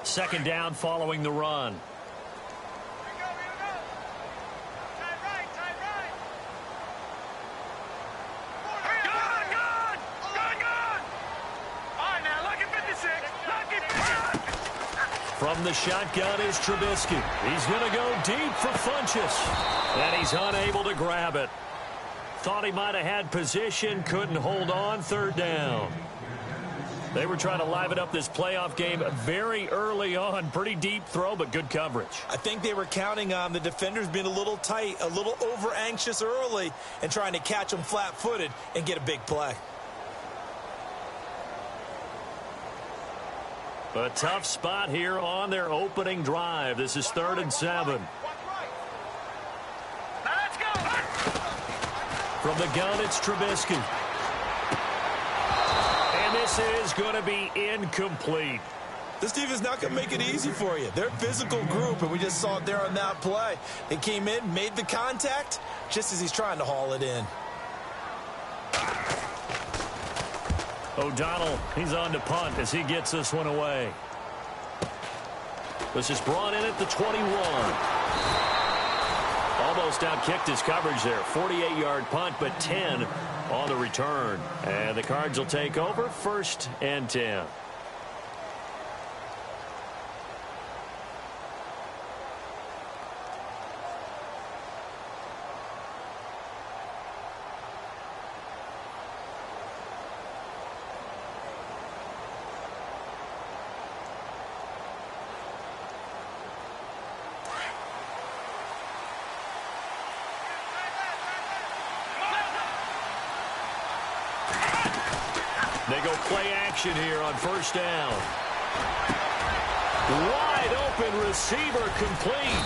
Second down following the run. From the shotgun is Trubisky. He's going to go deep for Funchess. And he's unable to grab it. Thought he might have had position, couldn't hold on. Third down. They were trying to liven up this playoff game very early on. Pretty deep throw, but good coverage. I think they were counting on the defenders being a little tight, a little over-anxious early, and trying to catch them flat-footed and get a big play. A tough spot here on their opening drive. This is 3rd and 7. From the gun, it's Trubisky. And this is going to be incomplete. This team is not going to make it easy for you. They're a physical group, and we just saw it there on that play. They came in, made the contact, just as he's trying to haul it in. O'Donnell, he's on to punt as he gets this one away. This is brought in at the 21. Almost outkicked his coverage there. 48-yard punt, but 10 on the return. And the Cards will take over 1st and 10. They go play action here on 1st down. Wide open receiver complete.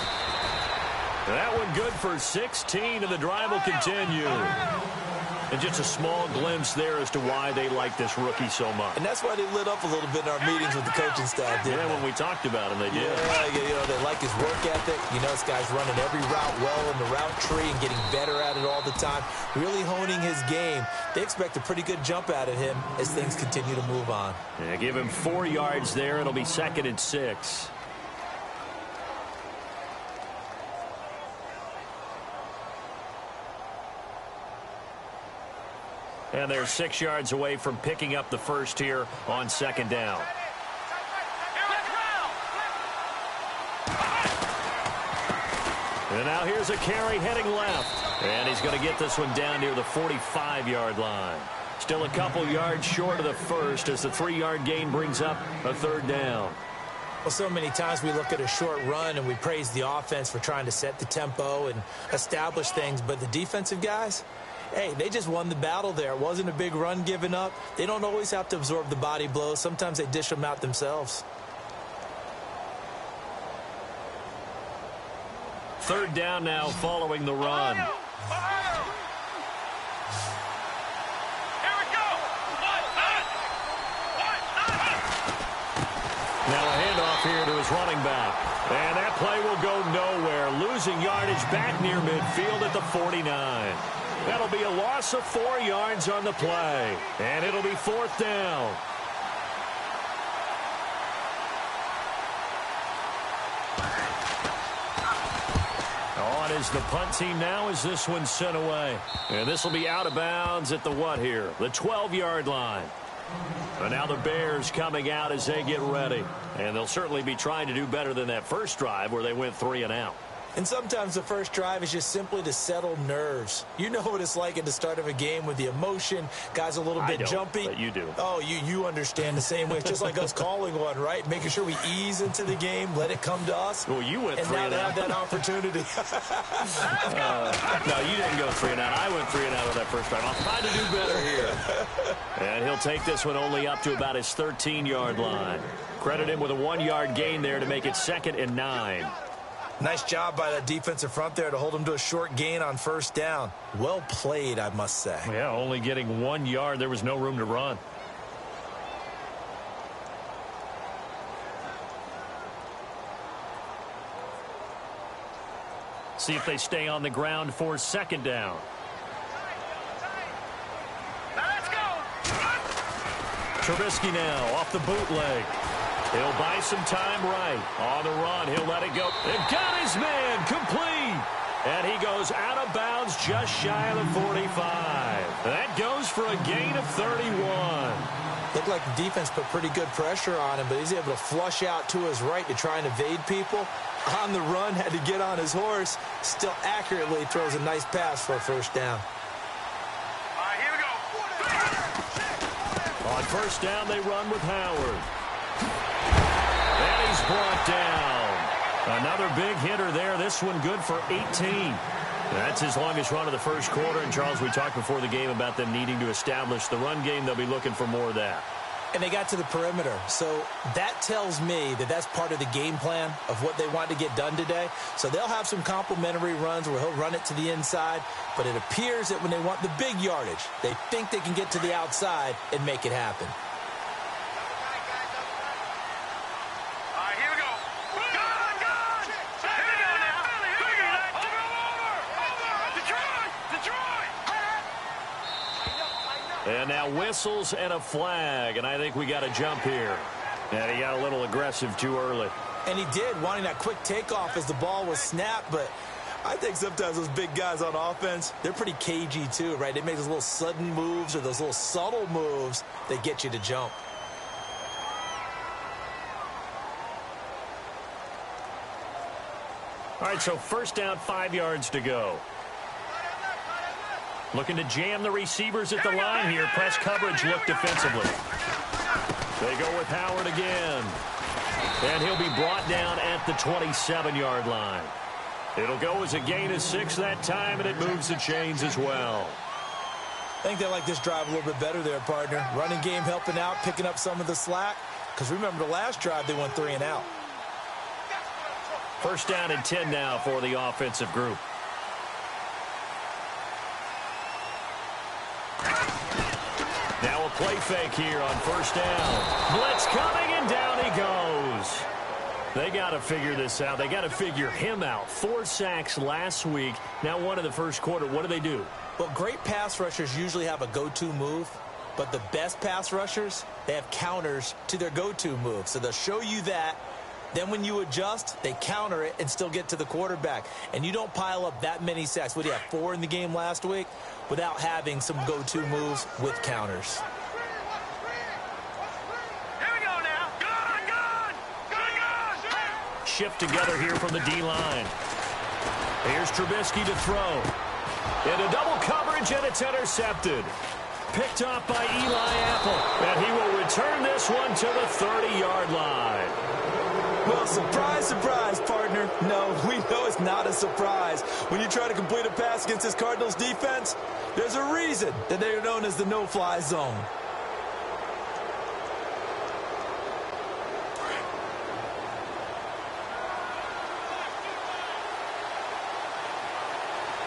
That one good for 16, and the drive will continue. And just a small glimpse there as to why they like this rookie so much. And that's why they lit up a little bit in our meetings with the coaching staff, didn't they? When we talked about him, they did. Yeah, you know, they like his work ethic. You know, this guy's running every route well in the route tree and getting better at it all the time, really honing his game. They expect a pretty good jump out of him as things continue to move on. Yeah, give him 4 yards there. It'll be 2nd and 6. And they're 6 yards away from picking up the first here on 2nd down. And now here's a carry heading left. And he's going to get this one down near the 45-yard line. Still a couple yards short of the first as the 3-yard gain brings up a 3rd down. Well, so many times we look at a short run and we praise the offense for trying to set the tempo and establish things. But the defensive guys, hey, they just won the battle there. It wasn't a big run given up. They don't always have to absorb the body blows. Sometimes they dish them out themselves. 3rd down now following the run. Now a handoff here to his running back. And that play will go nowhere. Losing yardage back near midfield at the 49. That'll be a loss of 4 yards on the play. And it'll be 4th down. On is the punt team now as this one's sent away. And this will be out of bounds at the what here? The 12-yard line. And now the Bears coming out as they get ready. And they'll certainly be trying to do better than that first drive where they went 3 and out. And sometimes the first drive is just simply to settle nerves. You know what it's like at the start of a game with the emotion. Guys a little bit jumpy. But you do. Oh, you understand the same way. It's just like us calling one, right? Making sure we ease into the game, let it come to us. Well, you went 3 and out. And now they have that opportunity. No, you didn't go 3 and out. I went 3 and out on that first drive. I'll try to do better here. And he'll take this one only up to about his 13-yard line. Credit him with a 1-yard gain there to make it 2nd and 9. Nice job by that defensive front there to hold him to a short gain on 1st down. Well played, I must say. Yeah, only getting 1 yard. There was no room to run. See if they stay on the ground for 2nd down. Now let's go. Trubisky now off the bootleg. He'll buy some time right. On the run, he'll let it go. And got his man complete. And he goes out of bounds just shy of the 45. That goes for a gain of 31. Looked like the defense put pretty good pressure on him, but he's able to flush out to his right to try and evade people. On the run, had to get on his horse. Still accurately throws a nice pass for a first down. All right, here we go. On first down, they run with Howard. And he's brought down. Another big hitter there. This one good for 18. That's his longest run of the first quarter. And, Charles, we talked before the game about them needing to establish the run game. They'll be looking for more of that. And they got to the perimeter. So that tells me that that's part of the game plan of what they want to get done today. So they'll have some complimentary runs where he'll run it to the inside. But it appears that when they want the big yardage, they think they can get to the outside and make it happen. And now whistles and a flag, and I think we got a jump here. And he got a little aggressive too early. And he did, wanting that quick takeoff as the ball was snapped, but I think sometimes those big guys on offense, they're pretty cagey too, right? They make those little sudden moves or those little subtle moves that get you to jump. All right, so first down, 5 yards to go. Looking to jam the receivers at the line here. Press coverage look defensively. They go with Howard again. And he'll be brought down at the 27-yard line. It'll go as a gain of 6 that time, and it moves the chains as well. I think they like this drive a little bit better there, partner. Running game helping out, picking up some of the slack. Because remember, the last drive, they went 3 and out. First down and 10 now for the offensive group. Now a play fake here on first down. Blitz coming, and down he goes. They got to figure this out. They got to figure him out. 4 sacks last week. Now one in the first quarter. What do? Well, great pass rushers usually have a go-to move. But the best pass rushers, they have counters to their go-to move. So they'll show you that. Then when you adjust, they counter it and still get to the quarterback. And you don't pile up that many sacks. What do you have, 4 in the game last week? Without having some go-to moves with counters. Here we go now. Good. Shift together here from the D-line. Here's Trubisky to throw. Into double coverage, and it's intercepted. Picked off by Eli Apple. And he will return this one to the 30-yard line. Well, surprise, surprise, partner. No, we know it's not a surprise. When you try to complete a pass against this Cardinals defense, there's a reason that they are known as the no-fly zone.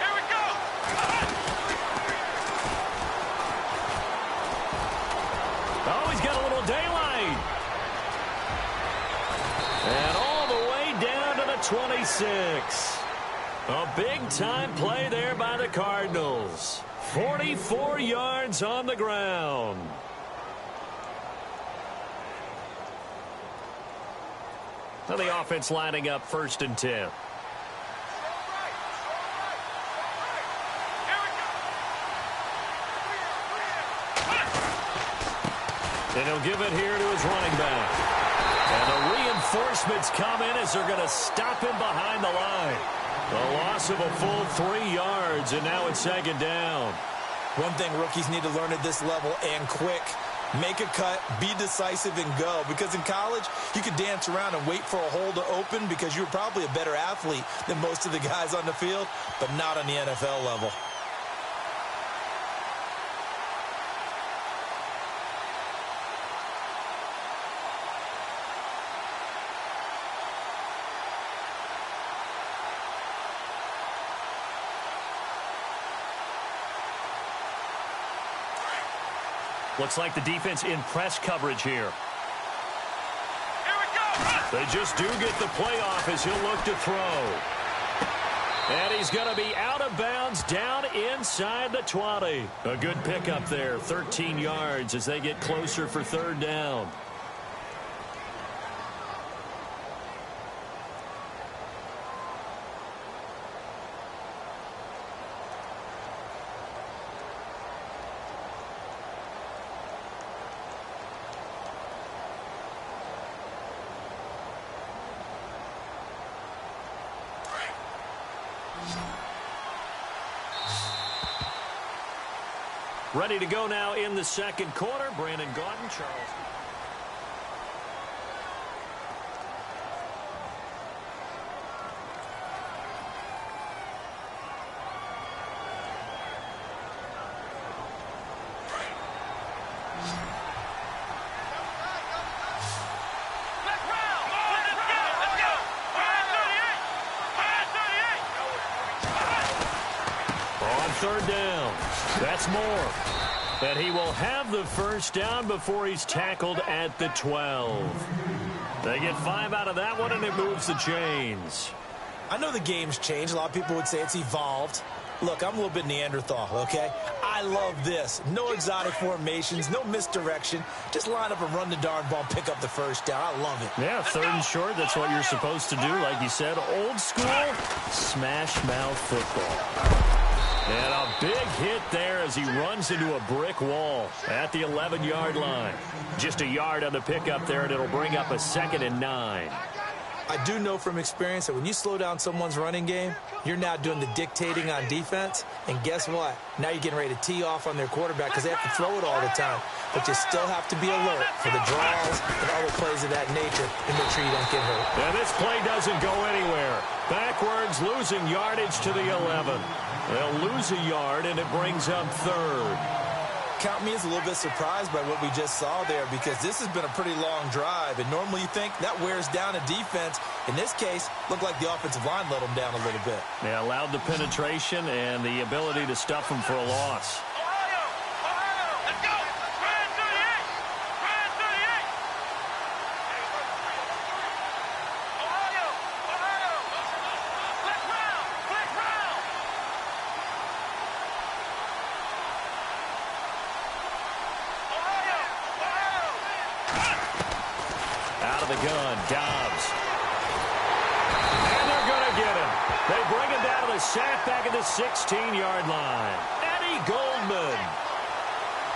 Here we go. Oh, he's got a little daylight. And all the way down to the 26. A big-time play there by the Cardinals. 44 yards on the ground. Now the offense lining up first and 10. And he'll give it here to his running back. And the reinforcements come in as they're going to stop him behind the line. A loss of a full 3 yards, and now it's second down. One thing rookies need to learn at this level, and quick, make a cut, be decisive, and go. Because in college, you could dance around and wait for a hole to open because you're probably a better athlete than most of the guys on the field, but not on the NFL level. Looks like the defense in press coverage here. Here we go. They just do get the playoff as he'll look to throw. And he's going to be out of bounds down inside the 20. A good pickup there, 13 yards as they get closer for third down. Ready to go now in the second quarter. Brandon Gaudin, Charles. Third down. That's more. And he will have the first down before he's tackled at the 12. They get 5 out of that one, and it moves the chains. I know the game's changed. A lot of people would say it's evolved. Look, I'm a little bit Neanderthal, okay? I love this. No exotic formations, no misdirection. Just line up and run the darn ball, pick up the first down. I love it. Yeah, third and short, that's what you're supposed to do. Like you said, old school, smash mouth football. And a big hit there as he runs into a brick wall at the 11-yard line. Just a yard on the pickup there, and it'll bring up a 2nd and 9. I do know from experience that when you slow down someone's running game, you're now doing the dictating on defense. And guess what? Now you're getting ready to tee off on their quarterback because they have to throw it all the time. But you still have to be alert for the draws and other plays of that nature to make sure you don't get hurt. And this play doesn't go anywhere. Backwards, losing yardage to the 11. They'll lose a yard, and it brings up third. Count me as a little bit surprised by what we just saw there because this has been a pretty long drive, and normally you think that wears down a defense. In this case, looked like the offensive line let them down a little bit. They allowed the penetration and the ability to stuff them for a loss. Let's go! Ryan 38! Ryan 38! Ohio! Ohio! Flex round! Flex round! Ohio! Ohio! Out of the gun, Dobbs. And they're going to get him. They bring him down to the sack back at the 16-yard line. Eddie Goldman.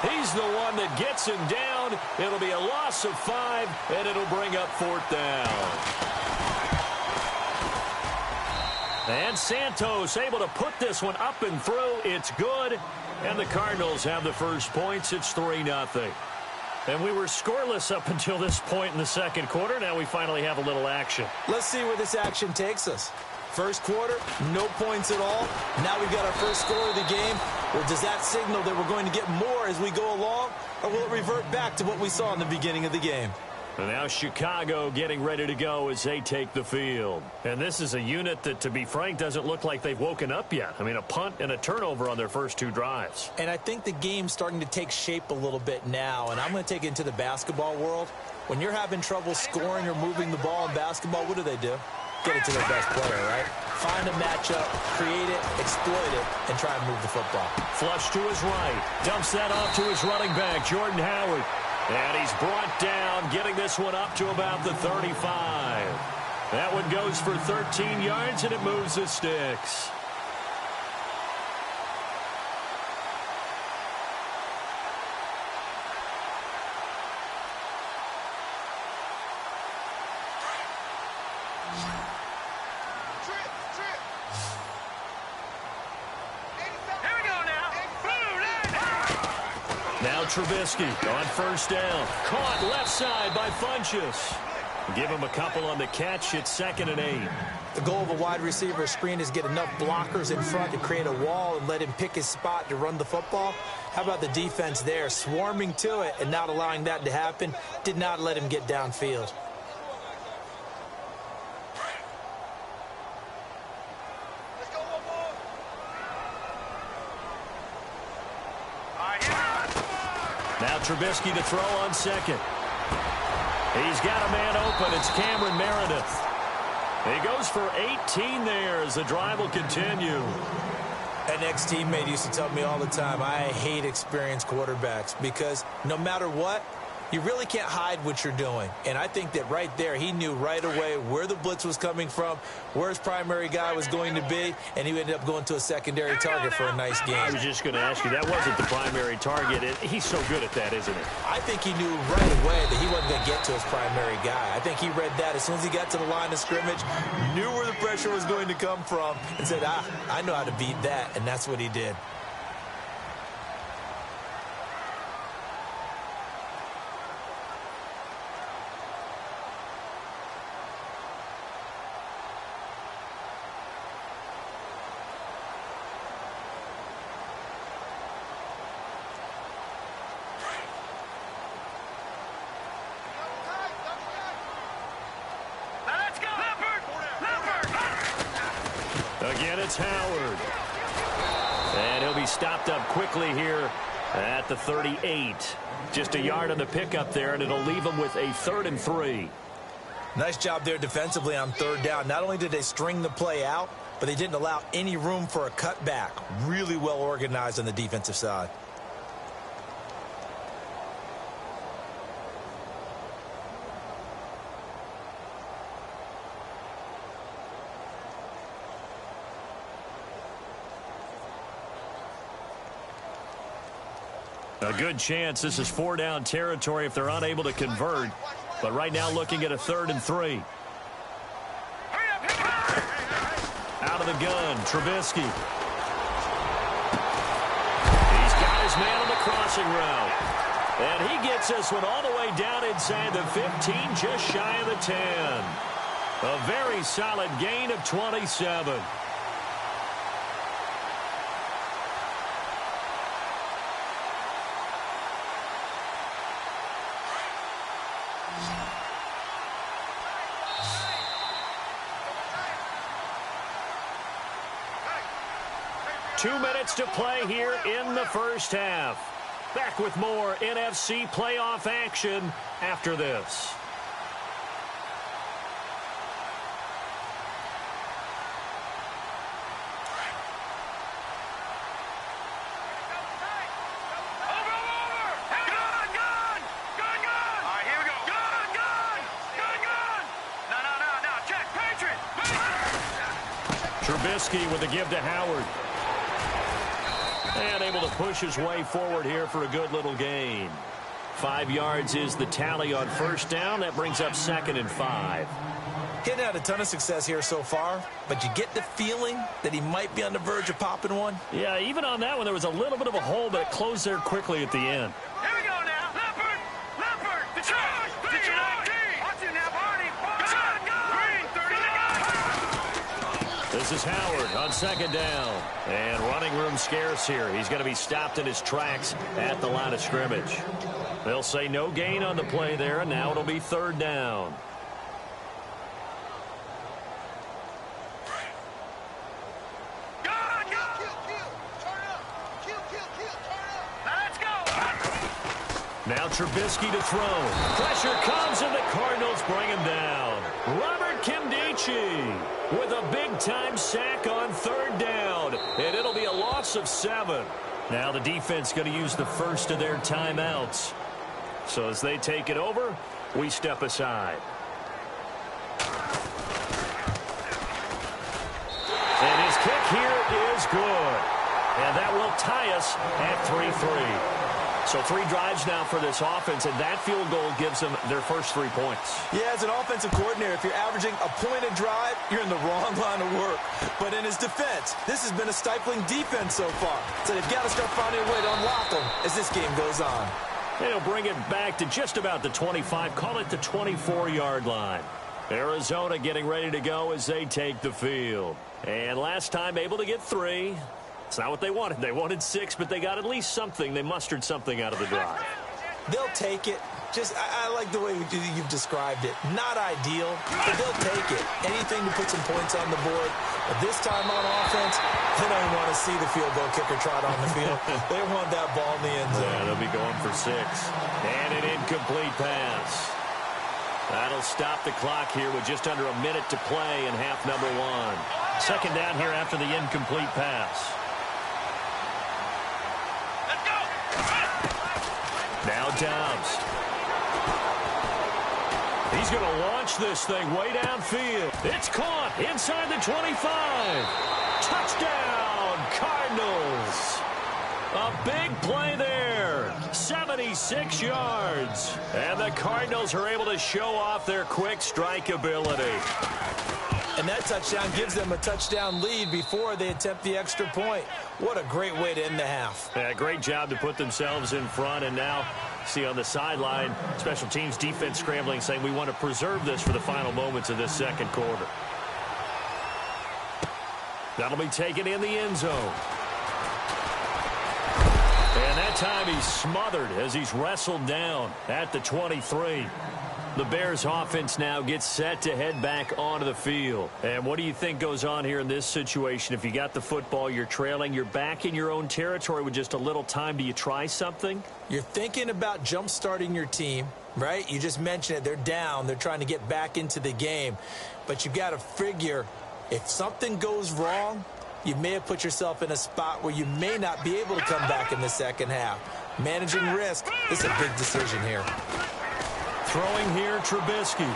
He's the one that gets him down. It'll be a loss of 5, and it'll bring up 4th down. And Santos able to put this one up and through. It's good. And the Cardinals have the first points. It's 3-0. And we were scoreless up until this point in the second quarter. Now we finally have a little action. Let's see where this action takes us. First quarter, no points at all. Now we've got our first score of the game. Well, does that signal that we're going to get more as we go along? Or will it revert back to what we saw in the beginning of the game? And now Chicago getting ready to go as they take the field. And this is a unit that, to be frank, doesn't look like they've woken up yet. I mean, a punt and a turnover on their first 2 drives. And I think the game's starting to take shape a little bit now. And I'm going to take it into the basketball world. When you're having trouble scoring or moving the ball in basketball, what do? Get it to their best player, right? Find a matchup, create it, exploit it, and try and move the football. Flush to his right. Dumps that off to his running back, Jordan Howard. And he's brought down, getting this one up to about the 35. That one goes for 13 yards, and it moves the sticks. Now Trubisky on first down. Caught left side by Funchess. Give him a couple on the catch. It's 2nd and 8. The goal of a wide receiver screen is get enough blockers in front to create a wall and let him pick his spot to run the football. How about the defense there, swarming to it and not allowing that to happen? Did not let him get downfield. Now Trubisky to throw on second. He's got a man open. It's Cameron Meredith. He goes for 18 there as the drive will continue. An ex-teammate used to tell me all the time, I hate experienced quarterbacks because no matter what, you really can't hide what you're doing. And I think that right there, he knew right away where the blitz was coming from, where his primary guy was going to be, and he ended up going to a secondary target for a nice game. I was just going to ask you, that wasn't the primary target. He's so good at that, isn't he? I think he knew right away that he wasn't going to get to his primary guy. I think he read that as soon as he got to the line of scrimmage, knew where the pressure was going to come from, and said, I know how to beat that, and that's what he did. And it's Howard. And he'll be stopped up quickly here at the 38. Just a yard on the pickup there, and it'll leave him with a 3rd and 3. Nice job there defensively on 3rd down. Not only did they string the play out, but they didn't allow any room for a cutback. Really well organized on the defensive side. A good chance this is 4-down territory if they're unable to convert. But right now looking at a 3rd and 3. Out of the gun, Trubisky. He's got his man on the crossing route. And he gets this one all the way down inside the 15, just shy of the 10. A very solid gain of 27. Two minutes to play here in the first half. Back with more NFC playoff action after this. Trubisky with the give to Howard. And able to push his way forward here for a good little gain. 5 yards is the tally on 1st down. That brings up 2nd and 5. He hadn't had a ton of success here so far, but you get the feeling that he might be on the verge of popping one. Yeah, even on that one, there was a little bit of a hole, but it closed there quickly at the end. Here we go now. Leopard! Leopard! The charge! The charge! Watch it now, Barney! Green, 30 to go! This is Howard on 2nd down. And running room scarce here. He's going to be stopped in his tracks at the line of scrimmage. They'll say no gain on the play there, and now it'll be 3rd down. Now Trubisky to throw. Pressure comes, and the Cardinals bring him down. Robert Kimdichie with a big-time sack on 3rd down, and it'll be a loss of 7. Now the defense going to use the first of their timeouts. So as they take it over, we step aside. And his kick here is good. And that will tie us at 3-3. So 3 drives now for this offense, and that field goal gives them their first 3 points. Yeah, as an offensive coordinator, if you're averaging a point a drive, you're in the wrong line of work. But in his defense, this has been a stifling defense so far. So they've got to start finding a way to unlock them as this game goes on. They'll bring it back to just about the 25, call it the 24-yard line. Arizona getting ready to go as they take the field. And last time able to get 3. It's not what they wanted. They wanted 6, but they got at least something. They mustered something out of the drive. They'll take it. I like the way you've described it. Not ideal, but they'll take it. Anything to put some points on the board. But this time on offense, they don't even want to see the field goal kicker trot on the field. They want that ball in the end zone. Yeah, they'll be going for 6. And an incomplete pass. That'll stop the clock here with just under a minute to play in half number 1. 2nd down here after the incomplete pass. Now Dobbs. He's going to launch this thing way downfield. It's caught inside the 25. Touchdown, Cardinals. A big play there. 76 yards. And the Cardinals are able to show off their quick strike ability. And that touchdown gives them a touchdown lead before they attempt the extra point. What a great way to end the half. Yeah, great job to put themselves in front. And now, see on the sideline, special teams defense scrambling, saying we want to preserve this for the final moments of this 2nd quarter. That'll be taken in the end zone. And that time he's smothered as he's wrestled down at the 23. The Bears offense now gets set to head back onto the field. And what do you think goes on here in this situation? If you got the football, you're trailing, you're back in your own territory with just a little time. Do you try something? You're thinking about jump-starting your team, right? You just mentioned it. They're down. They're trying to get back into the game. But you got to figure if something goes wrong, you may have put yourself in a spot where you may not be able to come back in the second half. Managing risk is a big decision here. Throwing here, Trubisky.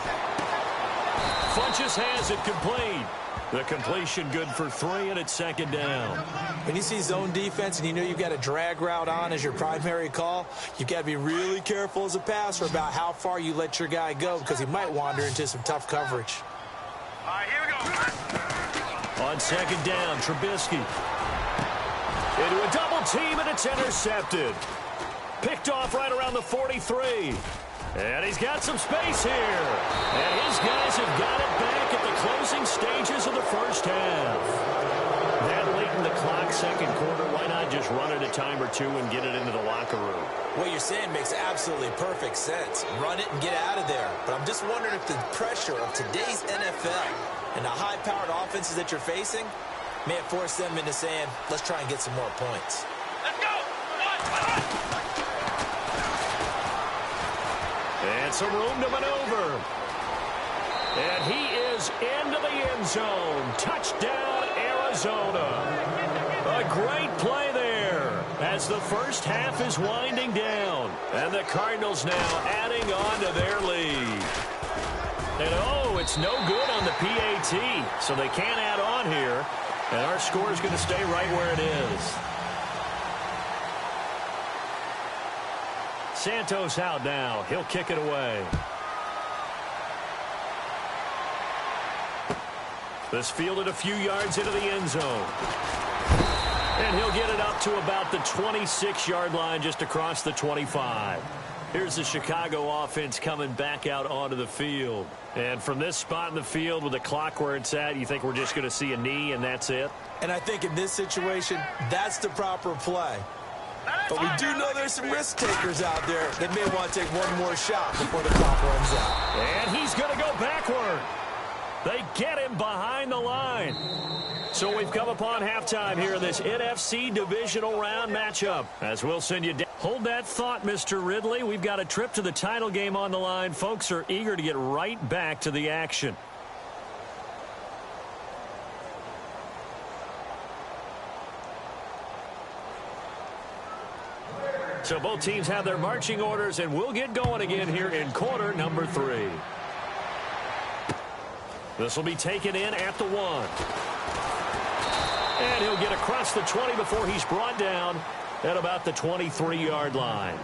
Funchess has it complete. The completion good for 3, and it's second down. When you see zone defense and you know you've got a drag route on as your primary call, you've got to be really careful as a passer about how far you let your guy go because he might wander into some tough coverage. All right, here we go. On second down, Trubisky. Into a double team, and it's intercepted. Picked off right around the 43. And he's got some space here. And his guys have got it back at the closing stages of the first half. That late in the clock, second quarter, why not just run it a time or two and get it into the locker room? What you're saying makes absolutely perfect sense. Run it and get out of there. But I'm just wondering if the pressure of today's NFL and the high-powered offenses that you're facing may have forced them into saying, let's try and get some more points. Let's go. And some room to maneuver. And he is into the end zone. Touchdown, Arizona. A great play there as the first half is winding down. And the Cardinals now adding on to their lead. And oh, it's no good on the PAT, so they can't add on here. And our score is going to stay right where it is. Santos out now. He'll kick it away. This fielded a few yards into the end zone. And he'll get it up to about the 26-yard line, just across the 25. Here's the Chicago offense coming back out onto the field. And from this spot in the field with the clock where it's at, you think we're just going to see a knee and that's it? And I think in this situation, that's the proper play. But we do know there's some risk takers out there that may want to take one more shot before the clock runs out. And he's going to go backward. They get him behind the line. So we've come upon halftime here in this NFC divisional round matchup. As we'll send you down. Hold that thought, Mr. Ridley. We've got a trip to the title game on the line. Folks are eager to get right back to the action. So both teams have their marching orders, and we'll get going again here in quarter number 3. This will be taken in at the 1. And he'll get across the 20 before he's brought down at about the 23-yard line.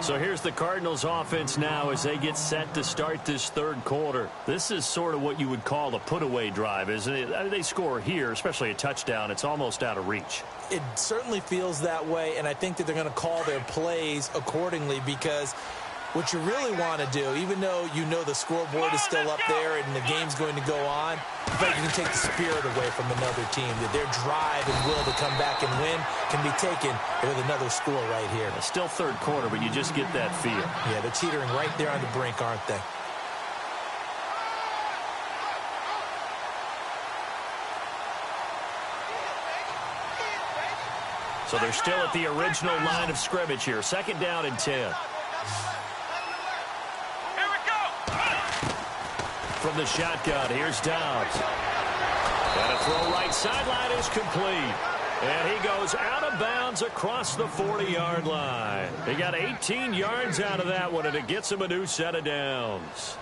So here's the Cardinals offense now as they get set to start this third quarter. This is sort of what you would call a put-away drive, isn't it? I mean, they score here, especially a touchdown. It's almost out of reach. It certainly feels that way, and I think that they're going to call their plays accordingly because what you really want to do, even though you know the scoreboard is still up there and the game's going to go on, I bet you can take the spirit away from another team, that their drive and will to come back and win can be taken with another score right here. It's still third quarter, but you just get that feel. Yeah, they're teetering right there on the brink, aren't they? So they're still at the original line of scrimmage here. Second down and 10. Here we go. From the shotgun, here's Dobbs. And a throw right sideline is complete. And he goes out of bounds across the 40-yard line. He got 18 yards out of that one, and it gets him a new set of downs.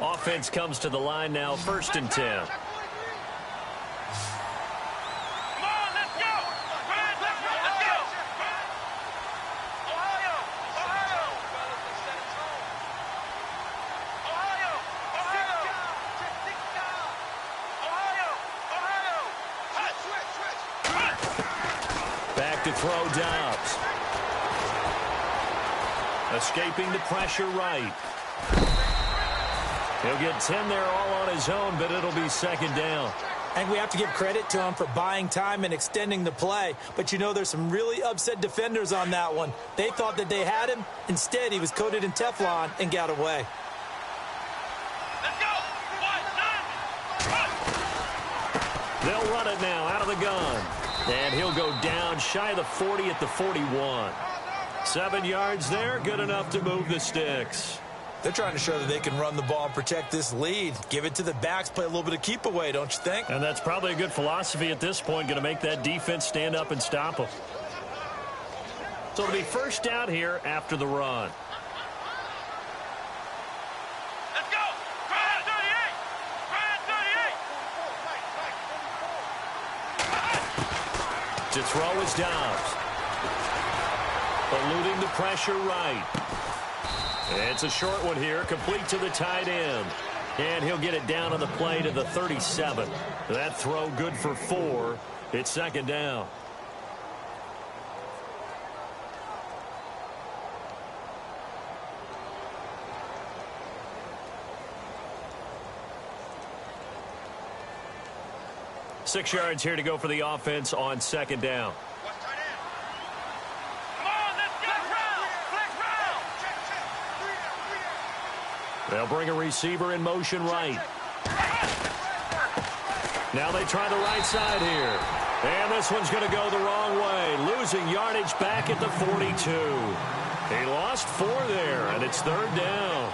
Offense comes to the line now, 1st and 10. To throw Dobbs. Escaping the pressure right. He'll get 10 there all on his own, but it'll be second down. And we have to give credit to him for buying time and extending the play. But, you know, there's some really upset defenders on that one. They thought that they had him. Instead, he was coated in Teflon and got away. Let's go. 1, 9, 1. They'll run it now out of the gun. And he'll go down shy of the 40 at the 41. 7 yards there, good enough to move the sticks. They're trying to show that they can run the ball and protect this lead. Give it to the backs, play a little bit of keep away, don't you think? And that's probably a good philosophy at this point, going to make that defense stand up and stop them. So it'll be first down here after the run. Let's go. Ryan 38. Ryan 38. To throw is Dobbs. Eluding the pressure right. It's a short one here, complete to the tight end. And he'll get it down on the play to the 37. That throw good for 4. It's second down. Six yards here to go for the offense on second down. They'll bring a receiver in motion right. Now they try the right side here. And this one's going to go the wrong way. Losing yardage back at the 42. He lost 4 there, and it's third down.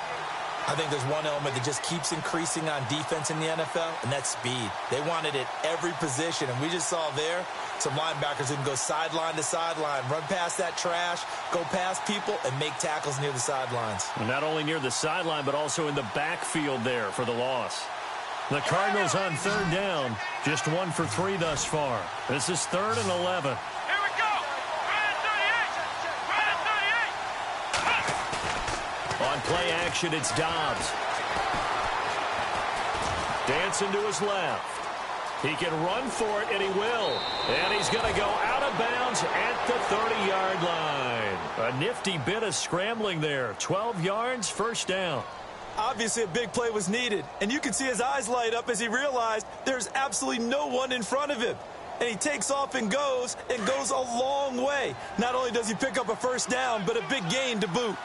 I think there's one element that just keeps increasing on defense in the NFL, and that's speed. They want it at every position, and we just saw there some linebackers who can go sideline to sideline, run past that trash, go past people, and make tackles near the sidelines. And not only near the sideline, but also in the backfield there for the loss. The Cardinals on third down, just 1 for 3 thus far. This is 3rd and 11. Here we go. Ryan 38. On play action, it's Dobbs. Dancing to his left. He can run for it, and he will. And he's going to go out of bounds at the 30-yard line. A nifty bit of scrambling there. 12 yards, first down. Obviously, a big play was needed, and you can see his eyes light up as he realized there's absolutely no one in front of him. And he takes off and goes a long way. Not only does he pick up a first down, but a big gain to boot.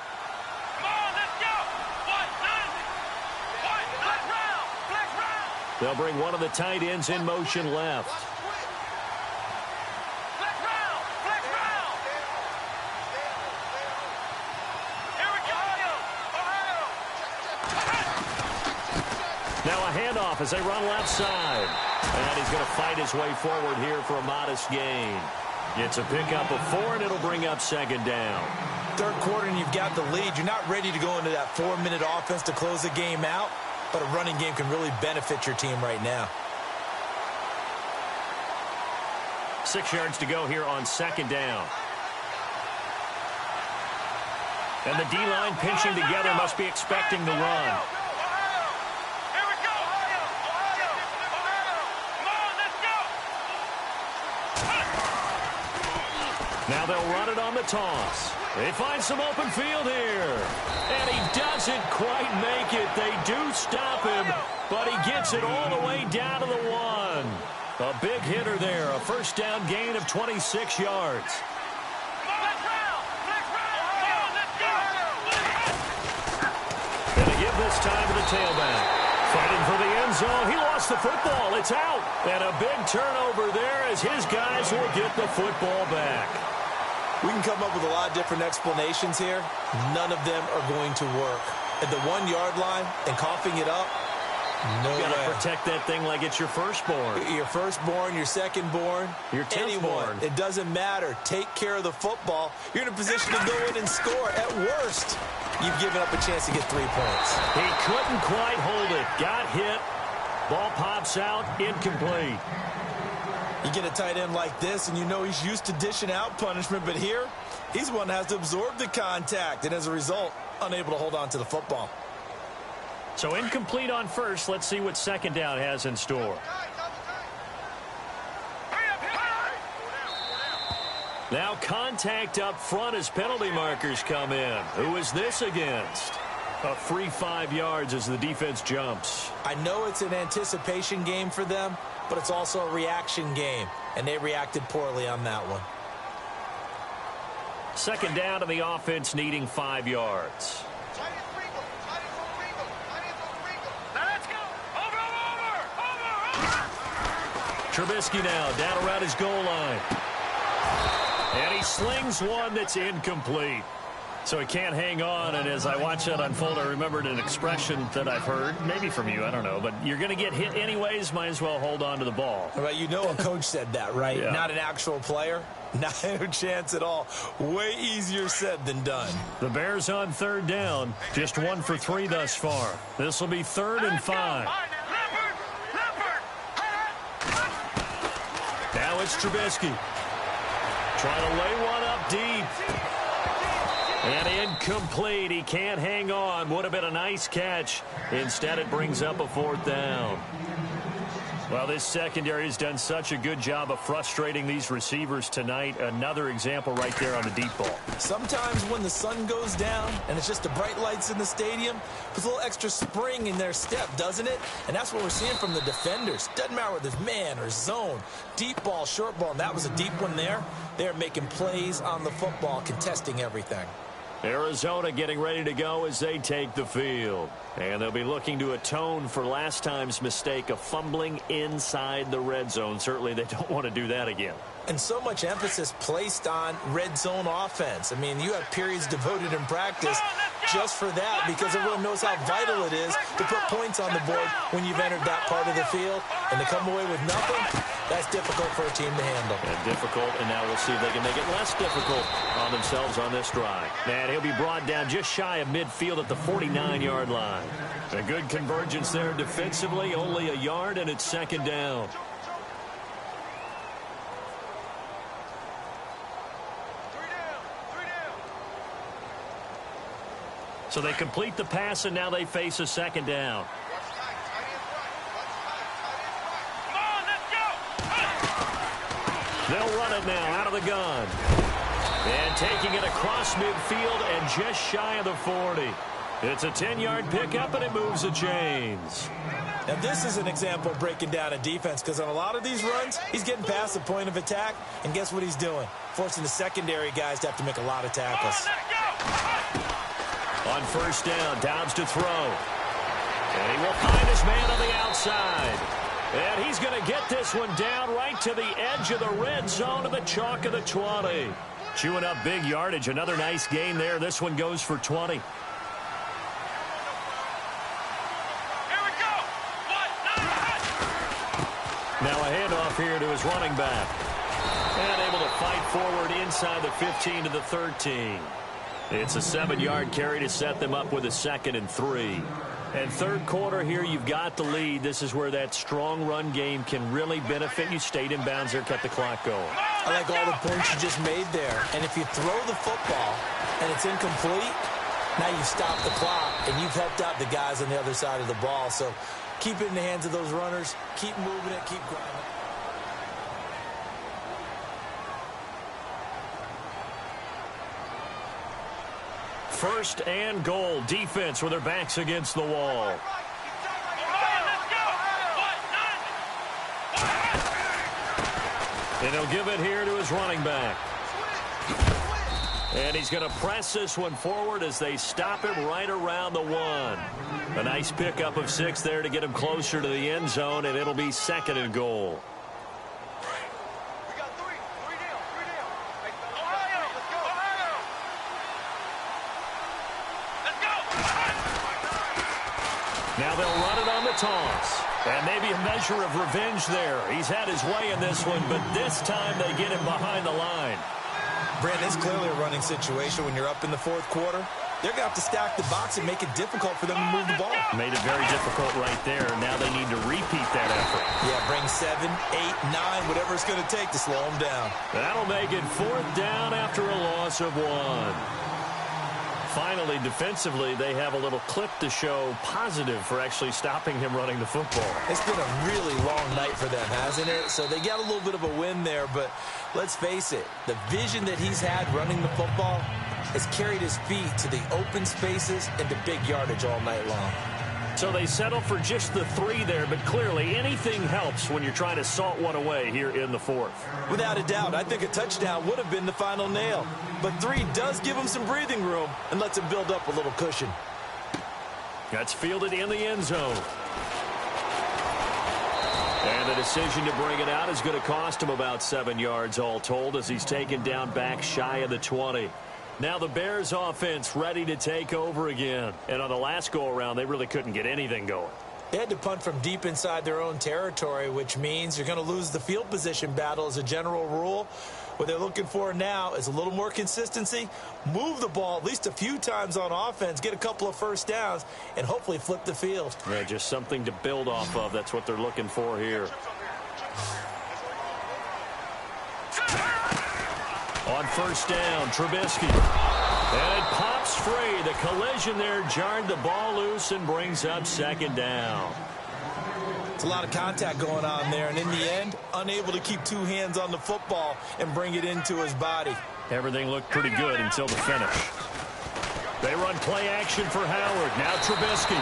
They'll bring one of the tight ends in motion left. Flex round. Here we go. Now a handoff as they run left side. And he's going to fight his way forward here for a modest gain. It's a pickup of 4, and it'll bring up second down. Third quarter, and you've got the lead. You're not ready to go into that 4-minute offense to close the game out. But a running game can really benefit your team right now. 6 yards to go here on second down. And the D-line pinching together must be expecting the run. Here we go. Come on, let's go. Now they'll run it on the toss. They find some open field here. And he doesn't quite make it. They do stop him, but he gets it all the way down to the 1. A big hitter there. A first down gain of 26 yards. And to give this time to the tailback. Fighting for the end zone. He lost the football. It's out. And a big turnover there as his guys will get the football back. We can come up with a lot of different explanations here. None of them are going to work. At the 1-yard line and coughing it up, no way. You got to protect that thing like it's your firstborn. Your firstborn, your secondborn, your 10th anyone. born. It doesn't matter. Take care of the football. You're in a position to go in and score. At worst, you've given up a chance to get 3 points. He couldn't quite hold it. Got hit. Ball pops out. Incomplete. You get a tight end like this, and you know he's used to dishing out punishment, but here, he's the one that has to absorb the contact, and as a result, unable to hold on to the football. So incomplete on first. Let's see what second down has in store. Now contact up front as penalty markers come in. Who is this against? A free 5 yards as the defense jumps. I know it's an anticipation game for them, but it's also a reaction game, and they reacted poorly on that one. Second down, and the offense needing 5 yards. Let's go. Over. Trubisky now down around his goal line. And he slings one that's incomplete. So he can't hang on, and as I watch that unfold, I remembered an expression that I've heard, maybe from you, I don't know, but you're going to get hit anyways, might as well hold on to the ball. Well, you know a coach said that, right? Yeah. Not an actual player. Not a chance at all. Way easier said than done. The Bears on third down, just 1 for 3 thus far. This will be 3rd and 5. Now it's Trubisky. Trying to lay one up deep. And incomplete. He can't hang on. Would have been a nice catch. Instead, it brings up a 4th down. Well, this secondary has done such a good job of frustrating these receivers tonight. Another example right there on the deep ball. Sometimes when the sun goes down and it's just the bright lights in the stadium, puts a little extra spring in their step, doesn't it? And that's what we're seeing from the defenders. Doesn't matter whether it's man or zone, deep ball, short ball, and that was a deep one there. They're making plays on the football, contesting everything. Arizona getting ready to go as they take the field. And they'll be looking to atone for last time's mistake of fumbling inside the red zone. Certainly they don't want to do that again. And so much emphasis placed on red zone offense. I mean, you have periods devoted in practice just for that because everyone knows how vital it is to put points on the board when you've entered that part of the field. And to come away with nothing, that's difficult for a team to handle. And difficult, and now we'll see if they can make it less difficult on themselves on this drive. And he'll be brought down just shy of midfield at the 49-yard line. A good convergence there defensively, only a yard, and it's 2nd down. So they complete the pass, and now they face a 2nd down. They'll run it now out of the gun. And taking it across midfield and just shy of the 40. It's a 10-yard pickup, and it moves the chains. Now, this is an example of breaking down a defense because on a lot of these runs, he's getting past the point of attack, and guess what he's doing? Forcing the secondary guys to have to make a lot of tackles. On 1st down, Dobbs to throw. And he will find his man on the outside. And he's going to get this one down right to the edge of the red zone of the chalk of the 20. Chewing up big yardage. Another nice gain there. This one goes for 20. Now a handoff here to his running back. And able to fight forward inside the 15 to the 13. It's a 7-yard carry to set them up with a 2nd and 3. And third quarter here, you've got the lead. This is where that strong run game can really benefit you. Stayed in bounds there, kept the clock going. I like all the points you just made there. And if you throw the football and it's incomplete, now you've stopped the clock and you've helped out the guys on the other side of the ball. So keep it in the hands of those runners. Keep moving it. Keep grinding. First and goal. Defense with their backs against the wall. And he'll give it here to his running back. And he's going to press this one forward as they stop him right around the 1. A nice pickup of 6 there to get him closer to the end zone, and it'll be 2nd and goal. Now they'll run it on the toss. And maybe a measure of revenge there. He's had his way in this one, but this time they get him behind the line. Brandon, it's clearly a running situation when you're up in the 4th quarter. They're going to have to stack the box and make it difficult for them to move the ball. Made it very difficult right there. Now they need to repeat that effort. Yeah, bring 7, 8, 9, whatever it's going to take to slow them down. That'll make it 4th down after a loss of 1. Finally, defensively, they have a little clip to show positive for actually stopping him running the football. It's been a really long night for them, hasn't it? So they got a little bit of a win there, but let's face it, the vision that he's had running the football, has carried his feet to the open spaces and the big yardage all night long. So they settle for just the 3 there, but clearly anything helps when you're trying to salt one away here in the 4th. Without a doubt, I think a touchdown would have been the final nail. But 3 does give him some breathing room and lets him build up a little cushion. That's fielded in the end zone. And the decision to bring it out is going to cost him about 7 yards all told as he's taken down back shy of the 20. Now the Bears offense ready to take over again. And on the last go-around, they really couldn't get anything going. They had to punt from deep inside their own territory, which means you're going to lose the field position battle as a general rule. What they're looking for now is a little more consistency, move the ball at least a few times on offense, get a couple of first downs, and hopefully flip the field. Yeah, just something to build off of. That's what they're looking for here. On first down, Trubisky. And it pops free. The collision there jarred the ball loose and brings up second down. It's a lot of contact going on there, and in the end, unable to keep 2 hands on the football and bring it into his body. Everything looked pretty good until the finish. They run play action for Howard. Now Trubisky.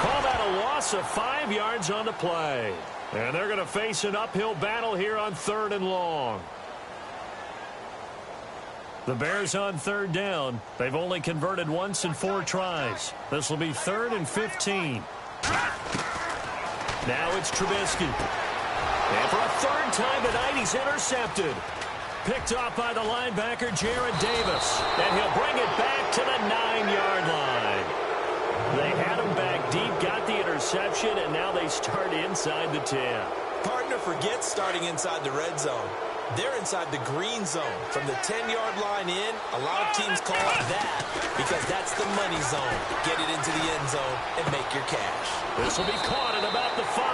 Call that a loss of 5 yards on the play. And they're going to face an uphill battle here on 3rd and long. The Bears on 3rd down. They've only converted once in 4 tries. This will be 3rd and 15. Now it's Trubisky. And for a 3rd time tonight, he's intercepted. Picked off by the linebacker, Jared Davis. And he'll bring it back to the 9-yard line. They had him back deep, got the interception, and now they start inside the 10. Partner forgets starting inside the red zone. They're inside the green zone. From the 10-yard line in, a lot of teams call it that because that's the money zone. Get it into the end zone and make your cash. This will be caught at about the 5.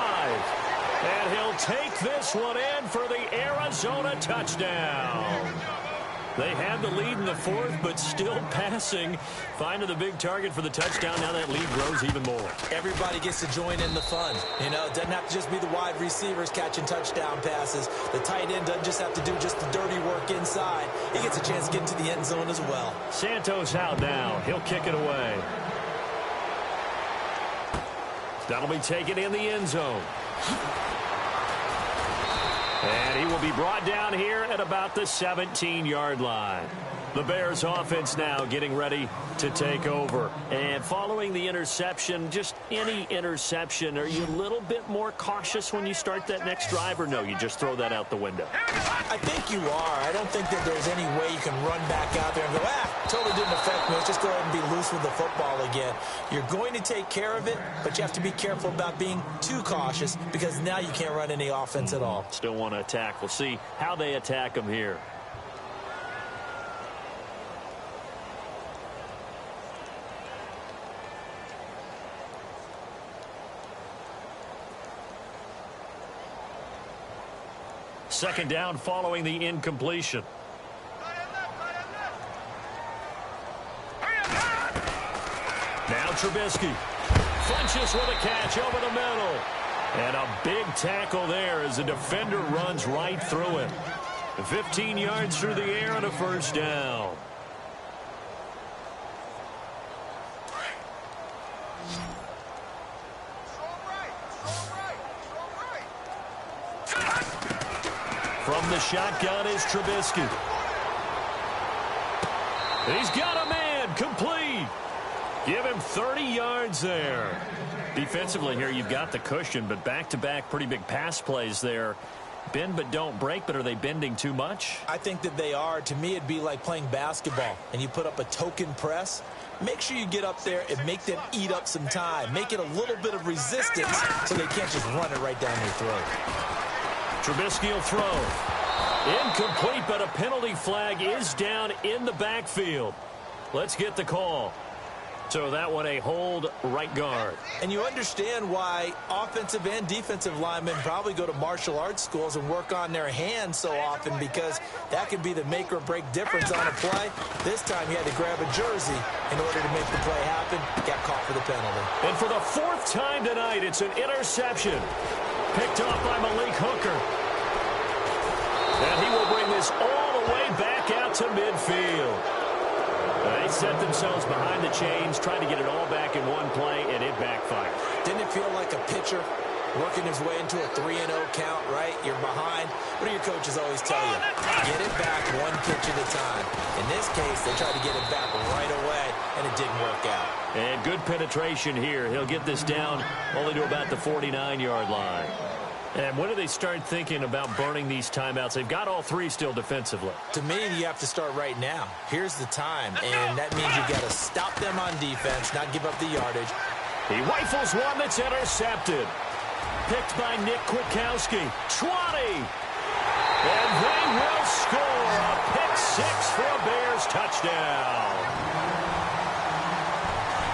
And he'll take this one in for the Arizona touchdown. They had the lead in the 4th, but still passing. Finding the big target for the touchdown. Now that lead grows even more. Everybody gets to join in the fun. You know, it doesn't have to just be the wide receivers catching touchdown passes. The tight end doesn't just have to do just the dirty work inside. He gets a chance to get into the end zone as well. Santos out now. He'll kick it away. That'll be taken in the end zone. And he will be brought down here at about the 17-yard line. The Bears offense now getting ready to take over. And following the interception, just any interception, are you a little bit more cautious when you start that next drive, or no, you just throw that out the window? I think you are. I don't think that there's any way you can run back out there and go, totally didn't affect me. Let's just go ahead and be loose with the football again. You're going to take care of it, but you have to be careful about being too cautious because now you can't run any offense at all. Still want to attack. We'll see how they attack them here. Second down following the incompletion. Now Trubisky. Funches with a catch over the middle. And a big tackle there as the defender runs right through it. 15 yards through the air and a first down. From the shotgun is Trubisky. He's got a man, complete. Give him 30 yards there. Defensively here, you've got the cushion, but back-to-back pretty big pass plays there. Bend but don't break, but are they bending too much? I think that they are. To me, it'd be like playing basketball, and you put up a token press. Make sure you get up there and make them eat up some time. Make it a little bit of resistance so they can't just run it right down their throat. Trubisky will throw. Incomplete, but a penalty flag is down in the backfield. Let's get the call. So that one a hold right guard. And you understand why offensive and defensive linemen probably go to martial arts schools and work on their hands so often, because that can be the make or break difference on a play. This time he had to grab a jersey in order to make the play happen. Got caught for the penalty. And for the 4th time tonight, it's an interception. Picked off by Malik Hooker. And he will bring this all the way back out to midfield. They set themselves behind the chains, trying to get it all back in one play, and it backfired. Didn't it feel like a pitcher working his way into a 3-0 count, right? You're behind. What do your coaches always tell you? Get it back one pitch at a time. In this case, they tried to get it back right away, and it didn't work out. And good penetration here. He'll get this down only to about the 49-yard line. And when do they start thinking about burning these timeouts? They've got all three still defensively. To me, you have to start right now. Here's the time, and that means you've got to stop them on defense, not give up the yardage. He rifles one that's intercepted. Picked by Nick Kwiatkowski. 20! And they will score a pick-6 for a Bears touchdown.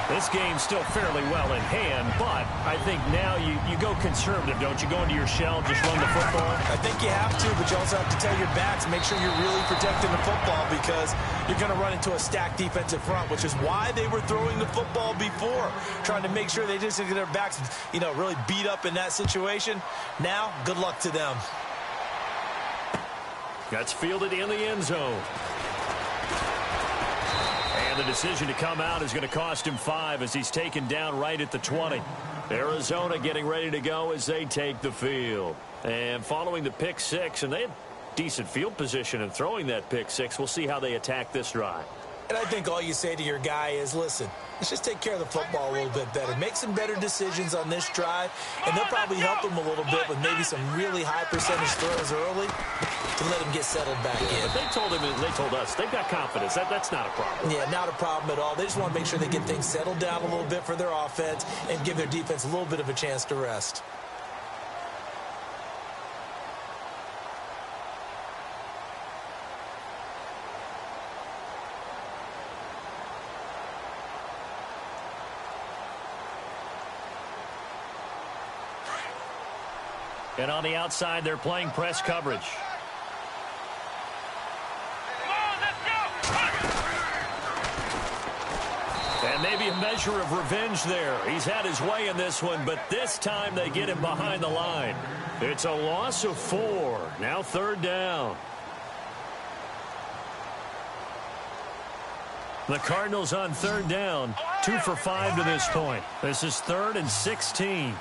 This game's still fairly well in hand, but I think now you go conservative, don't you? Go into your shell, just run the football? I think you have to, but you also have to tell your backs, make sure you're really protecting the football because you're going to run into a stacked defensive front, which is why they were throwing the football before, trying to make sure they just get their backs, really beat up in that situation. Now, good luck to them. That's fielded in the end zone. And the decision to come out is going to cost him 5 as he's taken down right at the 20. Arizona getting ready to go as they take the field. And following the pick-6, and they had decent field position in throwing that pick-6. We'll see how they attack this drive. And I think all you say to your guy is, listen, let's just take care of the football a little bit better. Make some better decisions on this drive, and they'll probably help him a little bit with maybe some really high percentage throws early to let him get settled back in. But they told him, they told us, they've got confidence. That's not a problem. Yeah, not a problem at all. They just want to make sure they get things settled down a little bit for their offense and give their defense a little bit of a chance to rest. And on the outside, they're playing press coverage. Come on, let's go! And maybe a measure of revenge there. He's had his way in this one, but this time they get him behind the line. It's a loss of 4. Now 3rd down. The Cardinals on 3rd down. 2 for 5 to this point. This is 3rd and 16.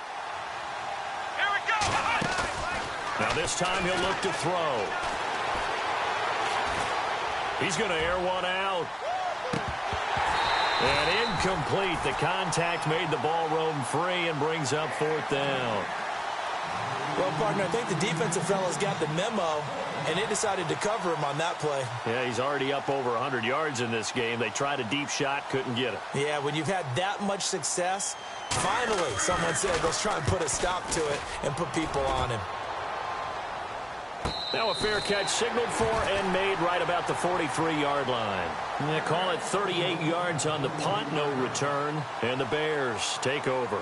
Now this time he'll look to throw. He's going to air one out. And incomplete. The contact made the ball roam free and brings up 4th down. Well, partner, I think the defensive fellas got the memo, and they decided to cover him on that play. Yeah, he's already up over 100 yards in this game. They tried a deep shot, couldn't get it. Yeah, when you've had that much success, finally someone said, let's try and put a stop to it and put people on him. Now a fair catch signaled for and made right about the 43-yard line. They call it 38 yards on the punt, no return, and the Bears take over.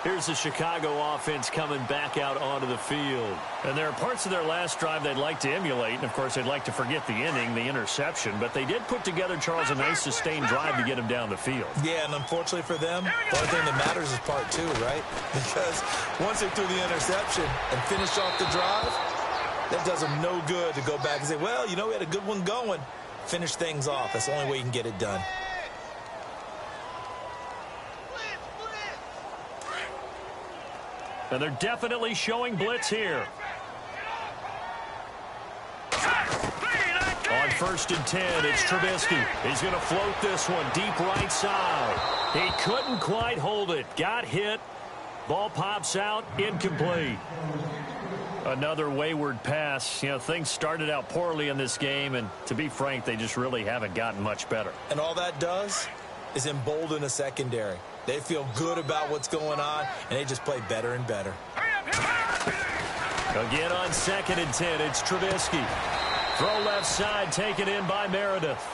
Here's the Chicago offense coming back out onto the field. And there are parts of their last drive they'd like to emulate, and of course they'd like to forget the inning, the interception, but they did put together, Charles, a nice sustained drive to get him down the field. Yeah, and unfortunately for them, the only thing that matters is part 2, right? Because once they threw the interception and finished off the drive, that does them no good to go back and say, well, we had a good one going. Finish things off. That's the only way you can get it done. And they're definitely showing blitz here. On 1st and 10, it's Trubisky. He's going to float this one deep right side. He couldn't quite hold it. Got hit. Ball pops out. Incomplete. Another wayward pass. Things started out poorly in this game, and to be frank, they just really haven't gotten much better. And all that does is embolden a secondary. They feel good about what's going on, and they just play better and better. Again on 2nd and 10, it's Trubisky. Throw left side, taken in by Meredith.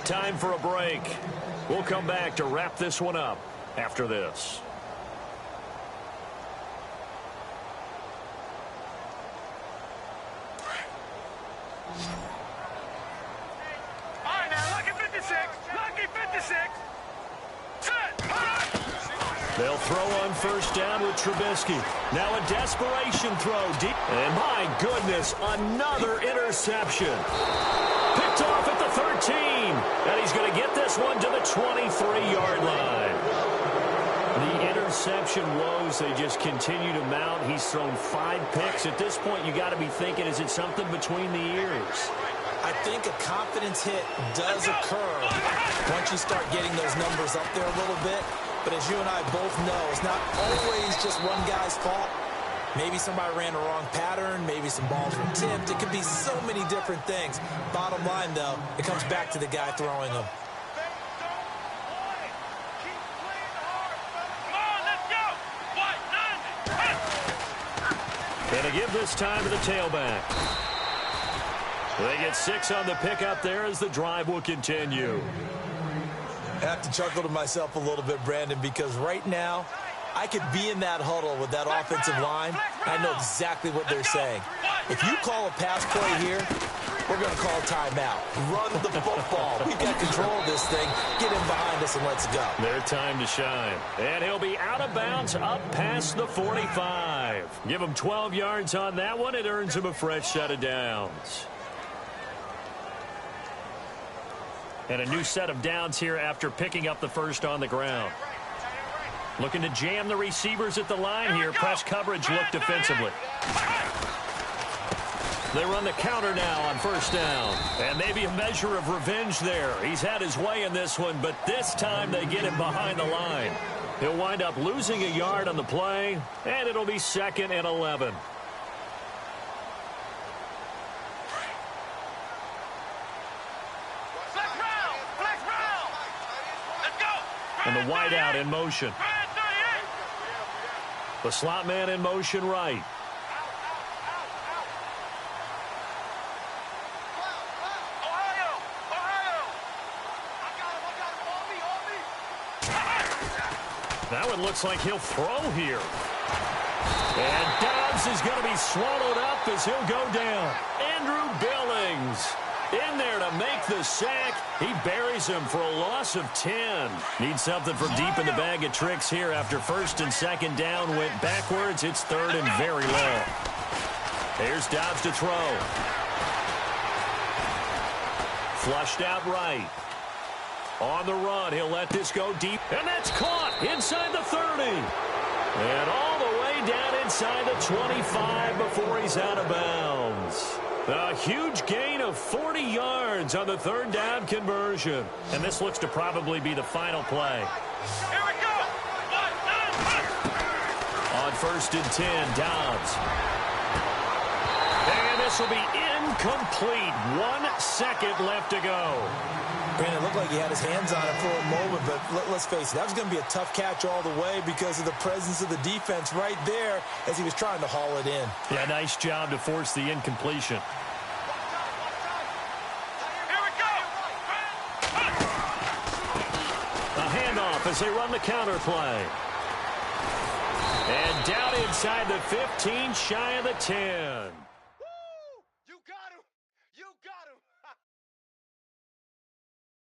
Time for a break. We'll come back to wrap this one up after this. All right, now, lucky 56. Lucky 56. They'll throw on 1st down with Trubisky. Now a desperation throw deep. And my goodness, another interception. Picked picked off at the 13. And he's going to get this one to the 23-yard line. The interception woes, they just continue to mount. He's thrown 5 picks. At this point, you got to be thinking, is it something between the ears? I think a confidence hit does occur once you start getting those numbers up there a little bit. But as you and I both know, it's not always just one guy's fault. Maybe somebody ran a wrong pattern. Maybe some balls were tipped. It could be so many different things. Bottom line, though, it comes back to the guy throwing them. And to give this time to the tailback. They get 6 on the pickup there as the drive will continue. I have to chuckle to myself a little bit, Brandon, because right now I could be in that huddle with that offensive line. I know exactly what they're saying. If you call a pass play here, we're going to call a timeout. Run the football. We've got control of this thing. Get him behind us and let's go. Their time to shine. And he'll be out of bounds up past the 45. Give him 12 yards on that one. It earns him a fresh set of downs. And a new set of downs here after picking up the first on the ground. Looking to jam the receivers at the line here. Press coverage look defensively. They run the counter now on first down. And maybe a measure of revenge there. He's had his way in this one, but this time they get him behind the line. He'll wind up losing a yard on the play, and it'll be 2nd and 11. And the wideout in motion. The slot man in motion right. That one looks like he'll throw here. And Dobbs is going to be swallowed up as he'll go down. Andrew Billings in there to make the sack. He buries him for a loss of 10. Needs something from deep in the bag of tricks here after first and second down went backwards. It's 3rd and very long. Here's Dobbs to throw. Flushed out right. On the run, he'll let this go deep. And that's caught inside the 30. And all the way down inside the 25 before he's out of bounds. A huge gain of 40 yards on the 3rd down conversion. And this looks to probably be the final play. Here we go. On 1st and 10, Dobbs. And this will be incomplete. 1 second left to go. Brandon, it looked like he had his hands on it for a moment, but let's face it, that was going to be a tough catch all the way because of the presence of the defense right there as he was trying to haul it in. Yeah, nice job to force the incompletion. Here we go. A handoff as they run the counter play. And down inside the 15, shy of the 10.